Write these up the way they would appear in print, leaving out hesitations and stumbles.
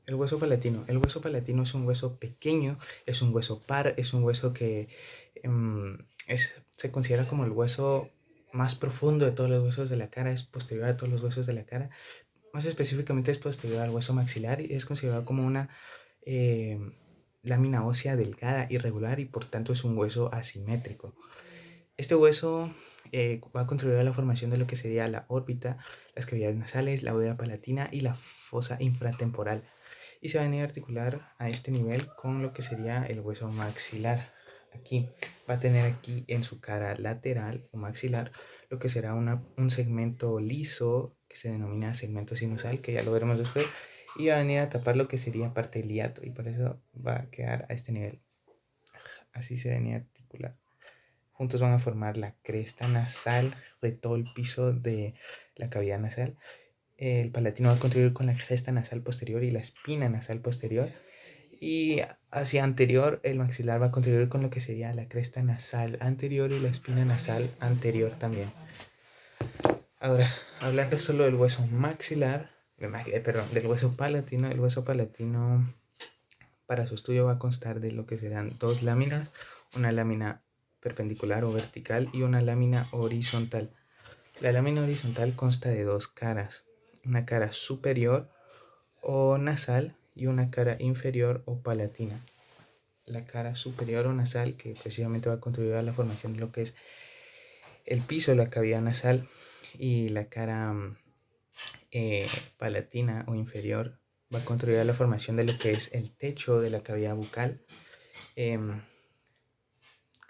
El hueso palatino. El hueso palatino es un hueso pequeño, es un hueso par, es un hueso que se considera como el hueso más profundo de todos los huesos de la cara, es posterior a todos los huesos de la cara. Más específicamente es posterior al hueso maxilar y es considerado como una eh, lámina ósea delgada, irregular y por tanto es un hueso asimétrico. Este hueso va a contribuir a la formación de lo que sería la órbita, las cavidades nasales, la bóveda palatina y la fosa infratemporal. Y se va a venir a articular a este nivel con lo que sería el hueso maxilar. Aquí va a tener aquí en su cara lateral o maxilar lo que será un segmento liso que se denomina segmento sinusal, que ya lo veremos después, y va a venir a tapar lo que sería parte del hiato y por eso va a quedar a este nivel. Así se venía a articular. Juntos van a formar la cresta nasal de todo el piso de la cavidad nasal. El palatino va a contribuir con la cresta nasal posterior y la espina nasal posterior. Y hacia anterior, el maxilar va a contribuir con lo que sería la cresta nasal anterior y la espina nasal anterior también. Ahora, hablando solo del hueso maxilar, del hueso palatino, el hueso palatino para su estudio va a constar de lo que serán dos láminas, una lámina perpendicular o vertical y una lámina horizontal. La lámina horizontal consta de dos caras, una cara superior o nasal y una cara inferior o palatina. La cara superior o nasal, que precisamente va a contribuir a la formación de lo que es el piso de la cavidad nasal, y la cara palatina o inferior va a contribuir a la formación de lo que es el techo de la cavidad bucal.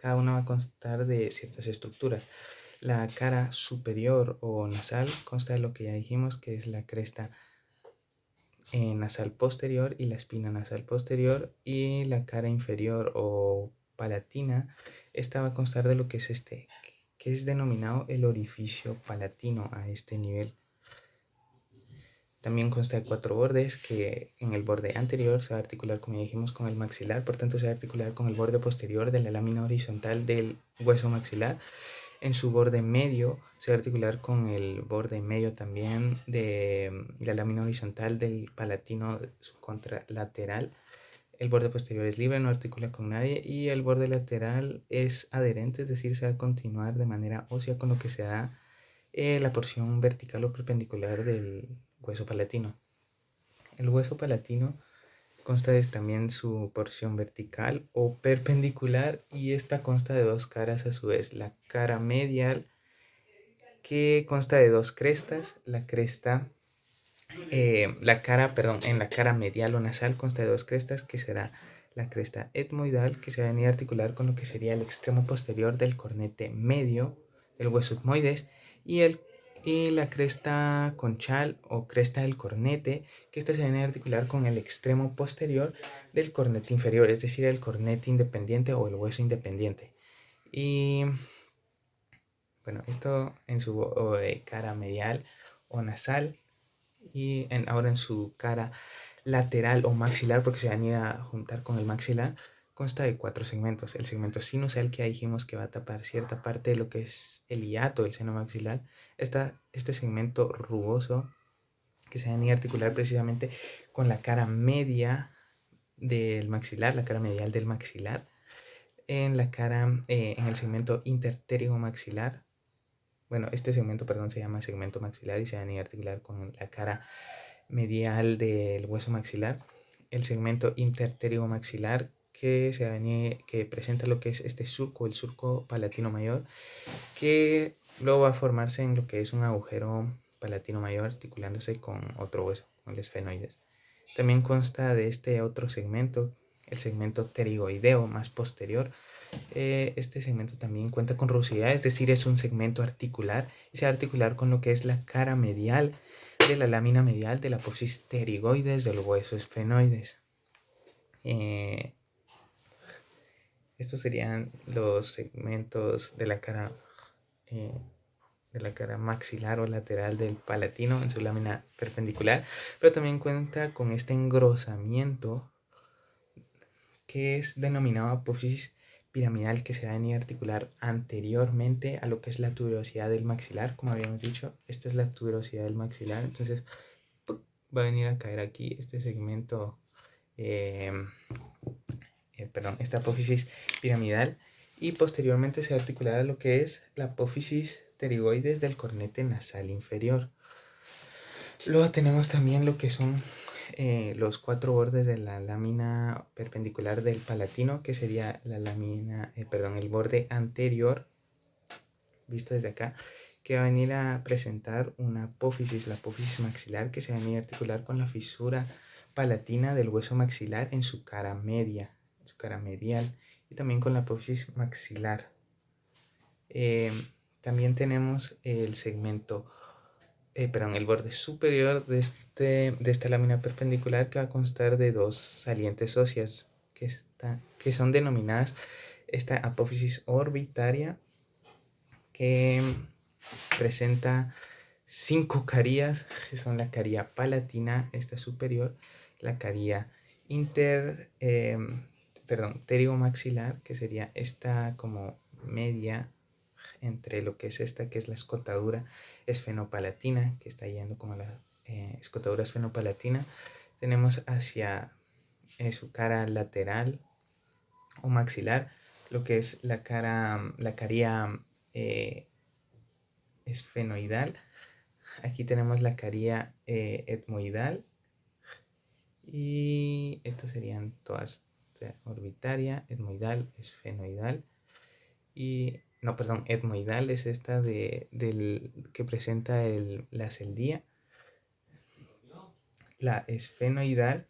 Cada una va a constar de ciertas estructuras. La cara superior o nasal consta de lo que ya dijimos, que es la cresta nasal posterior y la espina nasal posterior, y la cara inferior o palatina, esta va a constar de lo que es que es denominado el orificio palatino a este nivel. También consta de cuatro bordes, que en el borde anterior se va a articular, como ya dijimos, con el maxilar, por tanto se va a articular con el borde posterior de la lámina horizontal del hueso maxilar. En su borde medio se va a articular con el borde medio también de la lámina horizontal del palatino contralateral. El borde posterior es libre, no articula con nadie, y el borde lateral es adherente, es decir, se va a continuar de manera ósea con lo que se da la porción vertical o perpendicular del hueso palatino. El hueso palatino consta de también su porción vertical o perpendicular, y esta consta de dos caras a su vez. La cara medial, que consta de dos crestas. En la cara medial o nasal consta de dos crestas, que será la cresta etmoidal, que se va a venir a articular con lo que sería el extremo posterior del cornete medio del hueso etmoides, y la cresta conchal o cresta del cornete, que esta se viene a articular con el extremo posterior del cornete inferior, es decir, el cornete independiente o el hueso independiente. Y bueno, esto en su cara medial o nasal, y ahora en su cara lateral o maxilar, porque se van a ir a juntar con el maxilar, consta de cuatro segmentos. El segmento sinusal, que ya dijimos que va a tapar cierta parte de lo que es el hiato del seno maxilar. Este segmento rugoso, que se van a ir a articular precisamente con la cara media del maxilar, la cara medial del maxilar. En el segmento intertérigo maxilar, bueno, este segmento, perdón, se llama segmento maxilar y se van a ir a articular con la cara medial del hueso maxilar. El segmento intertérigo maxilar, que presenta lo que es este surco, el surco palatino mayor, que luego va a formarse en lo que es un agujero palatino mayor articulándose con otro hueso, con el esfenoides. También consta de este otro segmento, el segmento pterigoideo más posterior. Este segmento también cuenta con rugosidad, es decir, es un segmento articular y se va a articular con lo que es la cara medial de la lámina medial de la apófisis pterigoides del hueso esfenoides. Estos serían los segmentos eh, de la cara maxilar o lateral del palatino en su lámina perpendicular, pero también cuenta con este engrosamiento que es denominado apófisis piramidal, que se va a venir a articular anteriormente a lo que es la tuberosidad del maxilar. Como habíamos dicho, esta es la tuberosidad del maxilar. Entonces va a venir a caer aquí este segmento, esta apófisis piramidal, y posteriormente se articulará lo que es la apófisis pterigoides del cornete nasal inferior. Luego tenemos también lo que son los 4 bordes de la lámina perpendicular del palatino, que sería la lámina, el borde anterior, visto desde acá, que va a venir a presentar una apófisis, la apófisis maxilar, que se va a venir a articular con la fisura palatina del hueso maxilar en su cara media, en su cara medial, y también con la apófisis maxilar. También tenemos el segmento, el borde superior de esta lámina perpendicular, que va a constar de 2 salientes óseas, que son denominadas esta apófisis orbitaria, que presenta 5 carías, que son la caría palatina, esta superior, la caría pterigomaxilar, que sería esta como media entre lo que es esta, que es la escotadura esfenopalatina, que está yendo como la escotadura esfenopalatina. Tenemos hacia su cara lateral o maxilar lo que es la caría esfenoidal. Aquí tenemos la caría etmoidal, y estas serían todas, o sea, orbitaria, etmoidal, esfenoidal, y no, perdón, etmoidal es esta que presenta la celdía. La esfenoidal,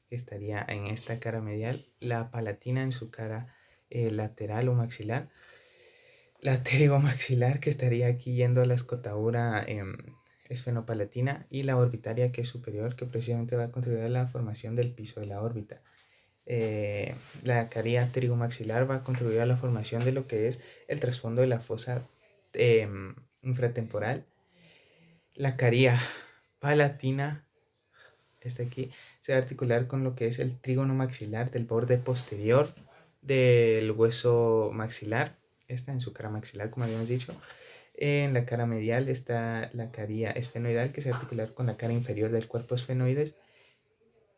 que estaría en esta cara medial, la palatina en su cara lateral o maxilar, la pterigomaxilar, que estaría aquí yendo a la escotadura esfenopalatina, y la orbitaria, que es superior, que precisamente va a contribuir a la formación del piso de la órbita. La caría pterigomaxilar va a contribuir a la formación de lo que es el trasfondo de la fosa infratemporal. La caría palatina, aquí, se va a articular con lo que es el trígono maxilar del borde posterior del hueso maxilar, esta en su cara maxilar, como habíamos dicho. En la cara medial está la caría esfenoidal, que se va a articular con la cara inferior del cuerpo esfenoides,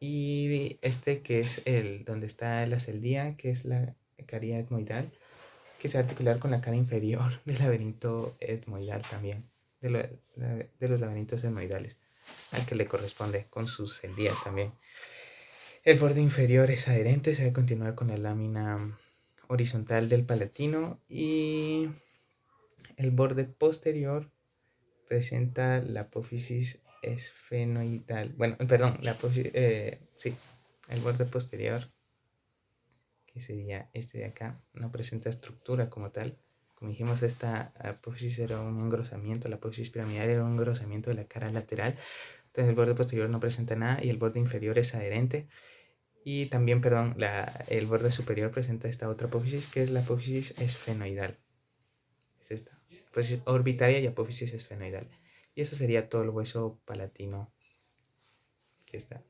y que es donde está la celdía, que es la caría etmoidal, que se va a articular con la cara inferior del laberinto etmoidal también, de los laberintos etmoidales, al que le corresponde con sus celdías también. El borde inferior es adherente, se va a continuar con la lámina horizontal del palatino, y el borde posterior presenta la apófisis esfenoidal. Bueno, perdón, el borde posterior, que sería este de acá, no presenta estructura como tal. Como dijimos, esta apófisis era un engrosamiento, la apófisis piramidal era un engrosamiento de la cara lateral. Entonces el borde posterior no presenta nada, y el borde inferior es adherente. Y también, el borde superior presenta esta otra apófisis, que es la apófisis esfenoidal. Es esta, apófisis orbitaria y apófisis esfenoidal. Y eso sería todo el hueso palatino que está.